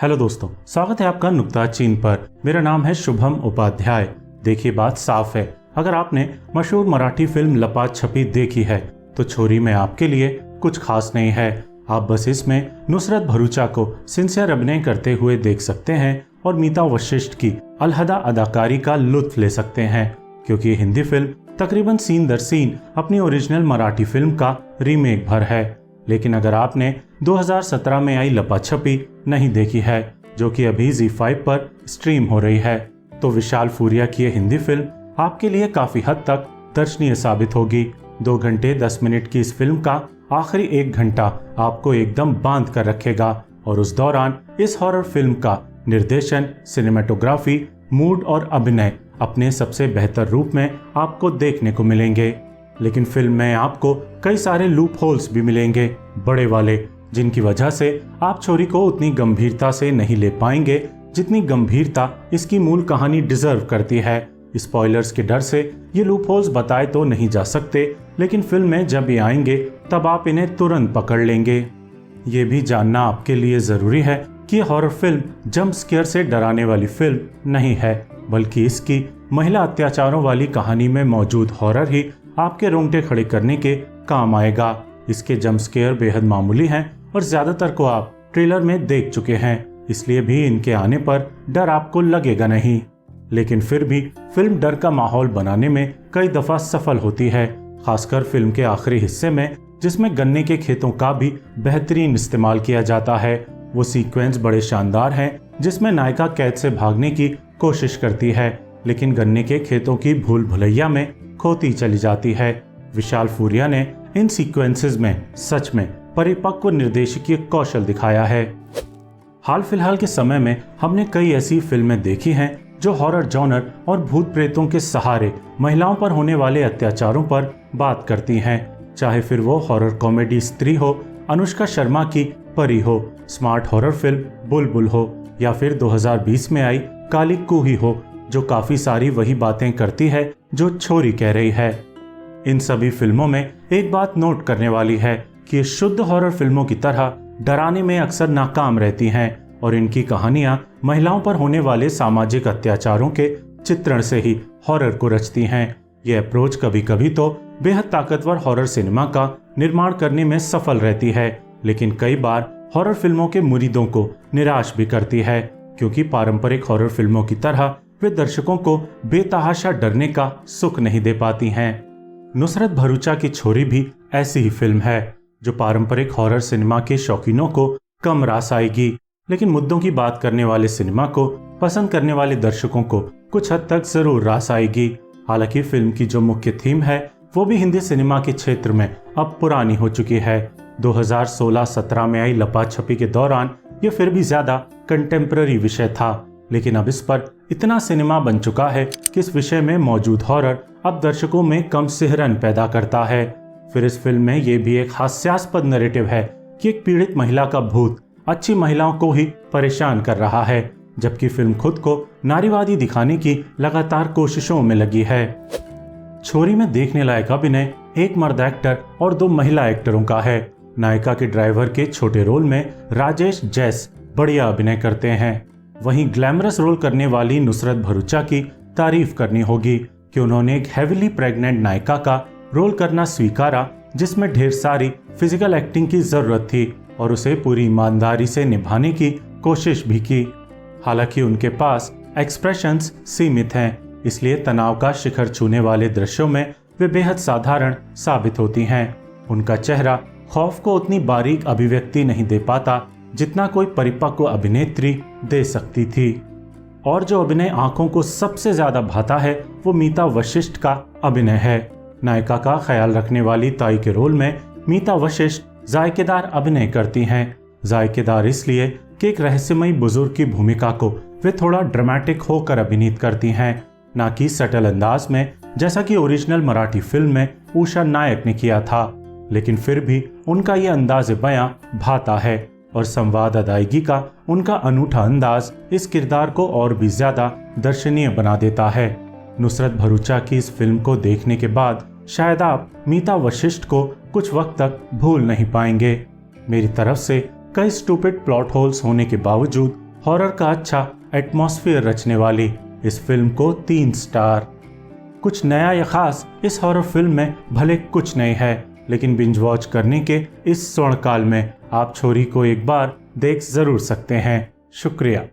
Hello दोस्तों, स्वागत है आपका नुक्ता चीन पर। मेरा नाम है शुभम उपाध्याय। देखिए, बात साफ है, अगर आपने मशहूर मराठी फिल्म लपाछपी देखी है तो छोरी में आपके लिए कुछ खास नहीं है। आप बस इसमें नुसरत भरूचा को सिंसियर अभिनय करते हुए देख सकते हैं और मीता वशिष्ठ की अलहदा अदाकारी का लुत्फ ले सकते हैं, क्योंकि ये हिंदी फिल्म तकरीबन सीन दर सीन अपनी ओरिजिनल मराठी फिल्म का रीमेक भर है। लेकिन अगर आपने 2017 में आई लपाछपी नहीं देखी है, जो कि अभी ZEE5 पर स्ट्रीम हो रही है, तो विशाल फूरिया की ये हिंदी फिल्म आपके लिए काफी हद तक दर्शनीय साबित होगी। 2 घंटे 10 मिनट की इस फिल्म का आखिरी 1 घंटा आपको एकदम बांध कर रखेगा और उस दौरान इस हॉरर फिल्म का निर्देशन, सिनेमेटोग्राफी, मूड और अभिनय अपने सबसे बेहतर रूप में आपको देखने को मिलेंगे। लेकिन फिल्म में आपको कई सारे लूप होल्स भी मिलेंगे, बड़े वाले, जिनकी वजह से आप छोरी को उतनी गंभीरता से नहीं ले पाएंगे जितनी गंभीरता इसकी मूल कहानी डिजर्व करती है। स्पॉयलर्स के डर से ये लूप होल्स बताए तो नहीं जा सकते, लेकिन फिल्म में जब ये आएंगे तब आप इन्हें तुरंत पकड़ लेंगे। ये भी जानना आपके लिए जरूरी है कि हॉरर फिल्म जंप स्केयर से डराने वाली फिल्म नहीं है, बल्कि इसकी महिला अत्याचारों वाली कहानी में मौजूद हॉरर ही आपके रोंगटे खड़े करने के काम आएगा। इसके जंप स्केयर बेहद मामूली हैं और ज्यादातर को आप ट्रेलर में देख चुके हैं, इसलिए भी इनके आने पर डर आपको लगेगा नहीं। लेकिन फिर भी फिल्म डर का माहौल बनाने में कई दफा सफल होती है, खासकर फिल्म के आखिरी हिस्से में, जिसमें गन्ने के खेतों का भी बेहतरीन इस्तेमाल किया जाता है। वो सीक्वेंस बड़े शानदार हैं, जिसमें नायिका कैद से भागने की कोशिश करती है, लेकिन गन्ने के खेतों की भूल भुलैया में खोती चली जाती है। विशाल फूरिया ने इन सीक्वेंसेस में सच में परिपक्व निर्देशकीय कौशल दिखाया है। हाल फिलहाल के समय में हमने कई ऐसी फिल्में देखी हैं जो हॉरर जॉनर और भूत प्रेतों के सहारे महिलाओं पर होने वाले अत्याचारों पर बात करती हैं, चाहे फिर वो हॉरर कॉमेडी स्त्री हो, अनुष्का शर्मा की परी हो, स्मार्ट हॉरर फिल्म बुलबुल हो, या फिर 2020 में आई काली कूही हो, जो काफी सारी वही बातें करती है जो छोरी कह रही है। इन सभी फिल्मों में एक बात नोट करने वाली है कि ये शुद्ध हॉरर फिल्मों की तरह डराने में अक्सर नाकाम रहती हैं और इनकी कहानियां महिलाओं पर होने वाले सामाजिक अत्याचारों के चित्रण से ही हॉरर को रचती हैं। ये अप्रोच कभी कभी तो बेहद ताकतवर हॉरर सिनेमा का निर्माण करने में सफल रहती है, लेकिन कई बार हॉरर फिल्मों के मुरीदों को निराश भी करती है, क्योंकि पारंपरिक हॉरर फिल्मों की तरह वे दर्शकों को बेतहाशा डरने का सुख नहीं दे पाती हैं। नुसरत भरूचा की छोरी भी ऐसी ही फिल्म है, जो पारंपरिक हॉरर सिनेमा के शौकीनों को कम रास आएगी, लेकिन मुद्दों की बात करने वाले सिनेमा को पसंद करने वाले दर्शकों को कुछ हद तक जरूर रास आएगी। हालांकि फिल्म की जो मुख्य थीम है वो भी हिंदी सिनेमा के क्षेत्र में अब पुरानी हो चुकी है। 2016-17 में आई लपाछपी के दौरान ये फिर भी ज्यादा कंटेम्पररी विषय था, लेकिन अब इस पर इतना सिनेमा बन चुका है कि इस विषय में मौजूद हॉरर अब दर्शकों में कम सिहरन पैदा करता है। फिर इस फिल्म में ये भी एक हास्यास्पद नैरेटिव है कि एक पीड़ित महिला का भूत अच्छी महिलाओं को ही परेशान कर रहा है, जबकि फिल्म खुद को नारीवादी दिखाने की लगातार कोशिशों में लगी है। छोरी में देखने लायक अभिनय एक मर्द एक्टर और 2 महिला एक्टरों का है। नायिका के ड्राइवर के छोटे रोल में राजेश जैस बढ़िया अभिनय करते हैं। वहीं ग्लैमरस रोल करने वाली नुसरत भरूचा की तारीफ करनी होगी कि उन्होंने एक हेविली प्रेग्नेंट नायिका का रोल करना स्वीकारा, जिसमें ढेर सारी फिजिकल एक्टिंग की जरूरत थी और उसे पूरी ईमानदारी से निभाने की कोशिश भी की। हालांकि उनके पास एक्सप्रेशंस सीमित हैं, इसलिए तनाव का शिखर छूने वाले दृश्यों में वे बेहद साधारण साबित होती हैं। उनका चेहरा खौफ को उतनी बारीक अभिव्यक्ति नहीं दे पाता जितना कोई परिपक्व अभिनेत्री दे सकती थी। और जो अभिनय आंखों को सबसे ज्यादा भाता है वो मीता वशिष्ठ का अभिनय है। नायिका का ख्याल रखने वाली ताई के रोल में मीता वशिष्ठ जायकेदार अभिनय करती हैं। जायकेदार इसलिए कि एक रहस्यमयी बुजुर्ग की भूमिका को वे थोड़ा ड्रामेटिक होकर अभिनीत करती हैं, ना कि सटल अंदाज में, जैसा कि ओरिजिनल मराठी फिल्म में उषा नायक ने किया था। लेकिन फिर भी उनका ये अंदाज बयां भाता है और संवाद अदायगी का उनका अनूठा अंदाज इस किरदार को और भी ज्यादा दर्शनीय बना देता है। नुसरत भरूचा की इस फिल्म को देखने के बाद शायद आप मीता वशिष्ठ को कुछ वक्त तक भूल नहीं पाएंगे। मेरी तरफ से कई स्टूपिड प्लॉट होल्स होने के बावजूद हॉरर का अच्छा एटमॉस्फेयर रचने वाली इस फिल्म को 3 स्टार। कुछ नया या खास इस हॉरर फिल्म में भले कुछ नहीं है, लेकिन बिंज वॉच करने के इस स्वर्णकाल में आप छोरी को एक बार देख जरूर सकते हैं। शुक्रिया।